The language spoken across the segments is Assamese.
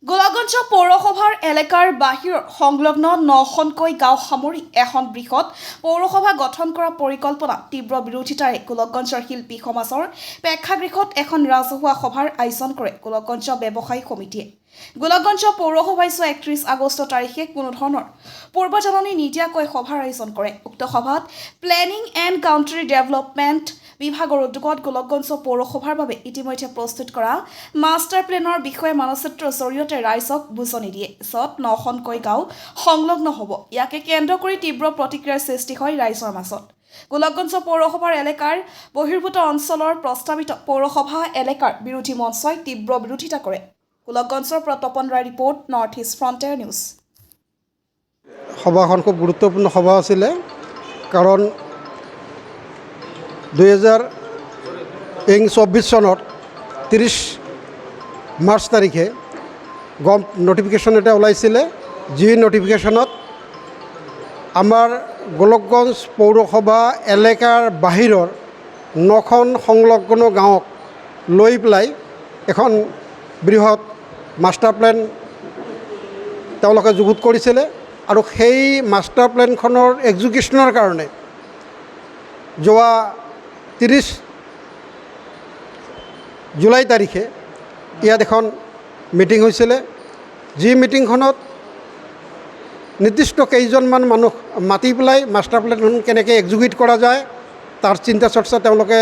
গোলাগঞ্জ পৌৰসভাৰ এলেকাৰ বাহিৰৰ সংলগ্ন 9খনকৈ গাঁও সামৰি এখন বৃহৎ পৌৰসভা গঠন কৰা পৰিকল্পনা তীব্ৰ বিৰোধিতাৰে গোলাগঞ্জৰ শিল্পী সমাজৰ প্ৰেক্ষাগৃহত এখন ৰাজহুৱা সভাৰ আয়োজন কৰে গোলাগঞ্জ ব্যৱসায়ী সমিতিয়ে। গোলাগঞ্জ পৌৰসভাই 31 আগষ্ট তাৰিখে কোনো ধৰণৰ পূৰ্বজাননী নিদিয়াকৈ সভাৰ আয়োজন কৰে। উক্ত সভাত প্লেনিং এণ্ড কাউণ্ট্ৰি ডেভেলপমেণ্ট বিভাগৰ উদ্যোগত গোলাগঞ্জ পৌৰসভাৰ বাবে ইতিমধ্যে প্ৰস্তুত কৰা মাষ্টাৰ প্লেনৰ বিষয়ে মানচিত্ৰৰ জৰিয়তে ৰাইজক বুজনি দিয়ে। য'ত 9খনকৈ গাঁও সংলগ্ন হ'ব। ইয়াকে কেন্দ্ৰ কৰি তীব্ৰ প্ৰতিক্ৰিয়াৰ সৃষ্টি হয় ৰাইজৰ মাজত। গোলাগঞ্জ পৌৰসভাৰ এলেকাৰ বহিৰ্ভূত অঞ্চলৰ প্ৰস্তাৱিত পৌৰসভা এলেকাৰ বিৰোধী মঞ্চই তীব্ৰ বিৰোধিতা কৰে। গোলাগঞ্জৰ পৰা Tapan Roy report, North East Frontier News. সভাখন খুব গুৰুত্বপূৰ্ণ সভা আছিলে, কাৰণ 2024 চনত 30 মাৰ্চ তাৰিখে নটিফিকেশ্যন এটা ওলাইছিলে, যি নটিফিকেশ্যনত আমাৰ গোলকগঞ্জ পৌৰসভা এলেকাৰ বাহিৰৰ 9খন সংলগ্ন গাঁৱক লৈ পেলাই এখন বৃহৎ মাষ্টাৰ প্লেন তেওঁলোকে যুগুত কৰিছিলে। আৰু সেই মাষ্টাৰ প্লেনখনৰ এক্সিকিউশ্যনৰ কাৰণে যোৱা 30 জুলাই তাৰিখে ইয়াত এখন মিটিং হৈছিলে, যি মিটিংখনত নিৰ্দিষ্ট কেইজনমান মানুহ মাতি পেলাই মাষ্টাৰ প্লেনখন কেনেকৈ এক্সিকিউট কৰা যায় তাৰ চিন্তা চৰ্চা তেওঁলোকে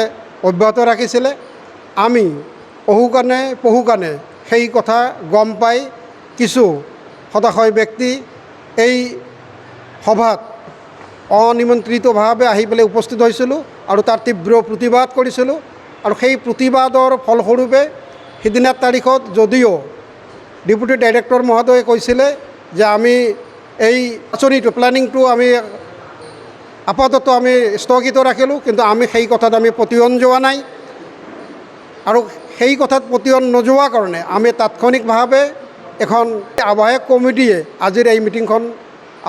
অব্যাহত ৰাখিছিলে। আমি পহুকানে সেই কথা গম পাই কিছু হতাশয় ব্যক্তি এই সভাত অনিমন্ত্ৰিতভাৱে আহি পেলাই উপস্থিত হৈছিলোঁ আৰু তাৰ তীব্ৰ প্ৰতিবাদ কৰিছিলোঁ। আৰু সেই প্ৰতিবাদৰ ফলস্বৰূপে সিদিনাৰ তাৰিখত যদিও ডেপুটি ডাইৰেক্টৰ মহোদয়ে কৈছিলে যে আমি এই আঁচনিটো প্লেনিংটো আমি আপাতত আমি স্থগিত ৰাখিলোঁ, কিন্তু আমি সেই কথাত আমি প্ৰতিয়ন যোৱা নাই। আৰু সেই কথাত প্ৰতিয়ন নোযোৱাৰ কাৰণে আমি তাৎক্ষণিকভাৱে এখন আহ্বায়ক কমিটিয়ে আজিৰ এই মিটিংখন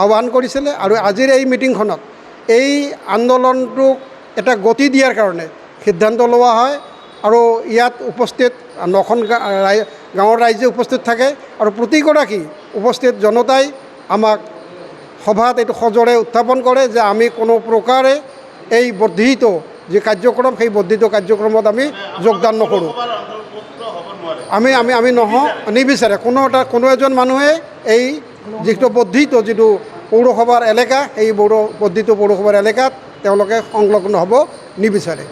আহ্বান কৰিছিলে। আৰু আজিৰ এই মিটিংখনত এই আন্দোলনটোক এটা গতি দিয়াৰ কাৰণে সিদ্ধান্ত লোৱা হয়। আৰু ইয়াত উপস্থিত 9খন গাঁৱৰ ৰাইজে উপস্থিত থাকে আৰু প্ৰতিগৰাকী উপস্থিত জনতাই আমাক সভাত এইটো সজোৰে উত্থাপন কৰে যে আমি কোনো প্ৰকাৰে এই বৰ্ধিত যি কাৰ্যক্ৰম সেই বৰ্ধিত কাৰ্যক্ৰমত আমি যোগদান নকৰোঁ। আমি নহওঁ, নিবিচাৰে কোনো এজন মানুহে এই যিটো বৰ্ধিত যিটো পৌৰসভাৰ এলেকা, এই বৰ্ধিত পৌৰসভাৰ এলেকাত তেওঁলোকে সংলগ্ন হ'ব নিবিচাৰে।